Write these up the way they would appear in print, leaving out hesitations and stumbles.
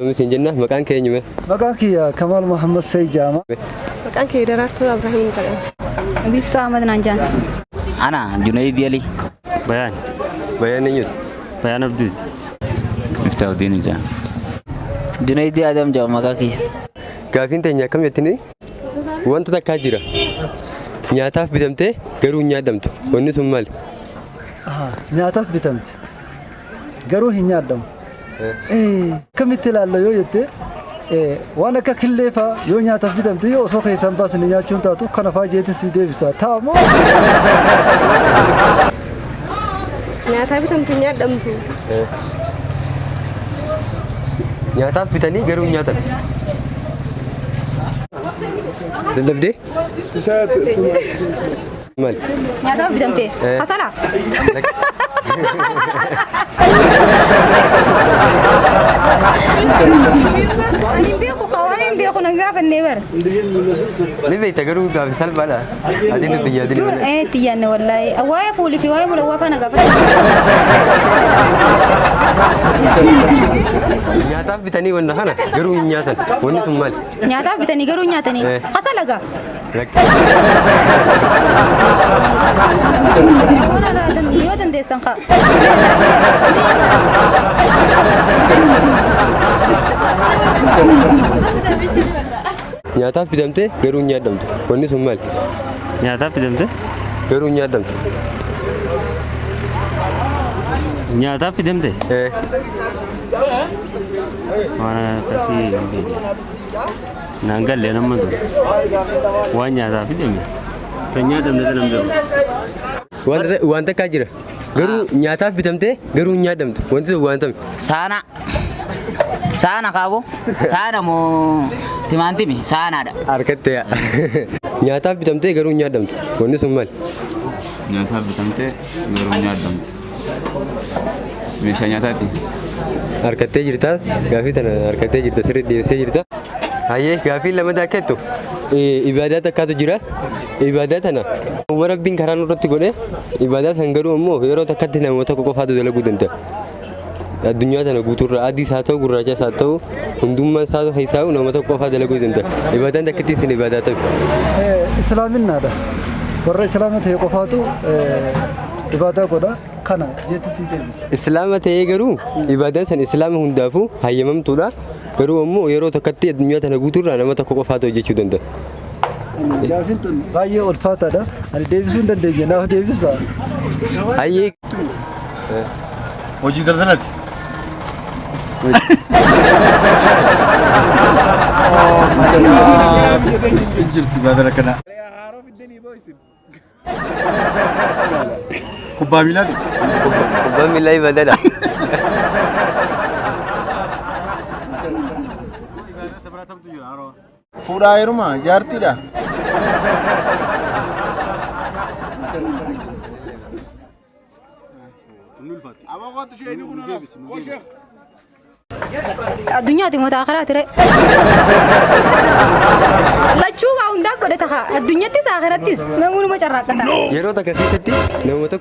Musin jenna maqaan kee eenyume? Maqaan kiyya Kamal Muhammad Sayyidama. Maqaan kee Daraartuu Abrahaam jedhama. Biftuu Ahmad Nanjaan. Ana Junaid Ali. Bayan eenyuti? Bayan Abdul. Miftaahuddin Ija. Junaid Adam jedhama maqaa kiyya. Gaafiin teenya akkam jettini? Wanta takkaa jira. Nyaataaf bitamtee garuu hin nyaadamtu. Wanni sun maali? Nyaataaf bitamte garuu hin nyaadamu. Kamitti ilaallu yoo jette waan akka killeefaa yoo nyaataaf bitamte yoo osoo keessan baasanii nyaachuun taatu kana fa'aa jeetii si deebisa taamoo. Nyaataaf bitamte nyaadamtu. Nyaataaf bitanii garuu hin nyaatan. Dadhabdee? Maali? Nyaataaf bitamte hasala. Ani beeku qawwaan beeku nagaafanne bara. Ni beekta garuu gaafi salphaadha. Ati nuti yaadini. Dur tiyyaanne wallahi waa'ee fuulii fi waa'ee mul'awaa faana gaafanne. Nyaataaf bitanii wanna kana garuu hin nyaatan. Wanni sun maali? Nyaataaf bitanii garuu nyaatanii hasala gaa. Yoo dandeessan kaa. Nyaataaf bitamtee garuu hin nyaadamtu. Wanni sun maali? Nyaataaf bitamte Garuu hin nyaadamtu. nyaataaf fidamte mana kasih nanggal ya nama tu waan nyaataaf fidame tanya damne tanam jam wanta ka jira garuu nyaataaf bitamte garuu hin nyaadamtu wanti wanta sana kabo sana mo timantimi sana ada harkatte nyaataaf bitamte garuu hin nyaadamtu wanni sun maal nyaataaf bitamte garuu hin nyaadamtu meeshaa nyaataati harkatte jirta gaafii tana harkatte jirta sirri deebisee jirta hayyee gaafii lama daakettu ibadaa takkaatu jira ibadaa tana rabbiin karaa nurratti godhe ibadaa san garuu ammoo yeroo takkatti namoota qofaatu dalaguu danda'a addunyaa tana guutuurra adii isaa ta'u gurraacha isaa ta'u hundummaa isaa keessaa namoota qofaa dalaguu danda'a ibadaan takkatti isin ibadaa ta'u islaaminaadha warra islaama ta'e qofaatu ibadaa godha kana jeetti si deebisa islaama ta'ee garuu ibadaan san islaama hundaafuu hayyamamtuudha garuu ammoo yeroo takkatti addunyaa tana guutuurra nama tokko qofaatu hojjechuu danda'a gaafiin tun baay'ee ulfaataadha ani deebisuu hin dandeenye naaf deebisa hayyee hojii daldalaati jirti badala kana kubbaa miilaati kubbaa miilaa ibadaadha fuudhaa heerumaa jaartiidha الدنيا تي متأخرات رأي لا تشوف عند داك ولا تخا الدنيا تي ساخرات تيس نمون ما شرّاك تا yeroo takka keessatti namoota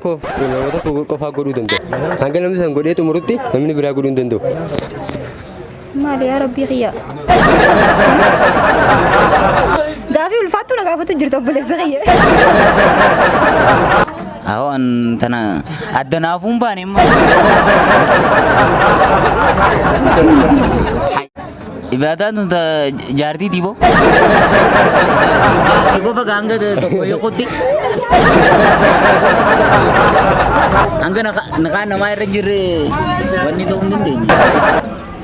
qofaa godhuu danda'u hanga namni san godhee xumurutti namni biraa godhuu hin danda'u مالي يا ربي خيا قافي والفاتو نقافة جرت أبو لزغية أهو أنا أدنى فون باني ما ibadah tu jardi tibo. Ego pagangga tu koyo kotik. Angga nak nama air jere. Wani tu undin deh.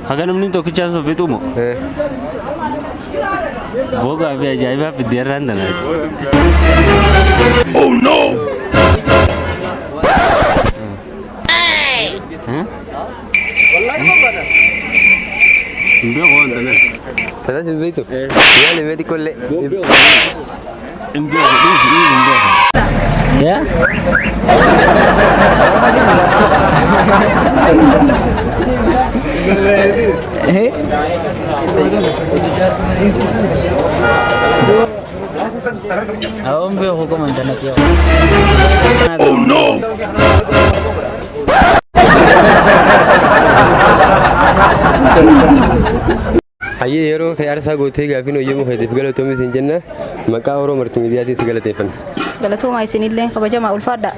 Hagan namni to kicha so betu mo boga be jaiba pidiran dana oh no wallahi mo bana Imbio ko andana sada si betu ya le beti kolle imbio imbio ya Awam be hukum antara siapa? Oh no! Hayyee yeroo aarsaa gootee gaaffiin hoyyamuu feeteef galatoomi siin jenna maqaa Oromoo Maltiimiidiyaatiin si galateeffanna. Galatooma isinillee kabajamaa ulfaadha.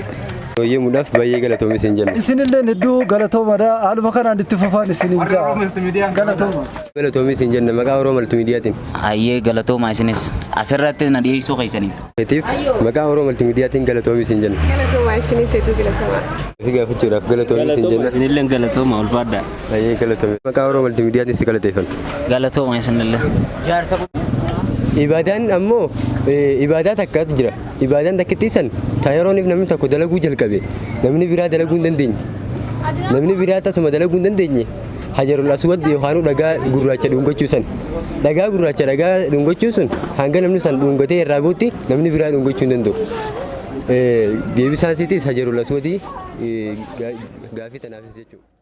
Hoyyamuudhaaf baay'ee galatoomi siin jenna. Isinillee hedduu galatoomadha. Haaluma kanaan itti fufaan isiniin ja'a. Galatooma. Galatoomi siin jenna maqaa Oromoo Maltiimiidiyaatiin. Hayyee galatooma isinis asirratti na dhiyeessuu keessaniif. Feetiif maqaa Oromoo Maltiimiidiyaatiin galatoomi siin jenna. Galatoomaa isinis hedduu galatoomaa. Fi gaafachuudhaaf galatoomi siin jenna. Isinillee galatooma ulfaadha. Baay'ee galatoomi maqaa Oromoo Maltiimiidiyaatiin si galateeffanna. Galatooma isinillee. Ibaadaan ammoo ibaadaa takkaatu jira. Ibaadaan takkitti san taayirooniif namni tokko dalaguu jalqabe namni biraa dalaguu hin dandeenye. Namni biraa tasuma dalaguu hin dandeenye hajarul aswad yookaan dhagaa gurraacha dhungachuu san. Dhagaa gurraacha dhagaa dhungachuu sun hanga namni san dhungatee irraa buutti namni biraa dhungachuu hin danda'u. Deebisaan isiitis hajarul aswadii gaafii tanaafis jechuudha.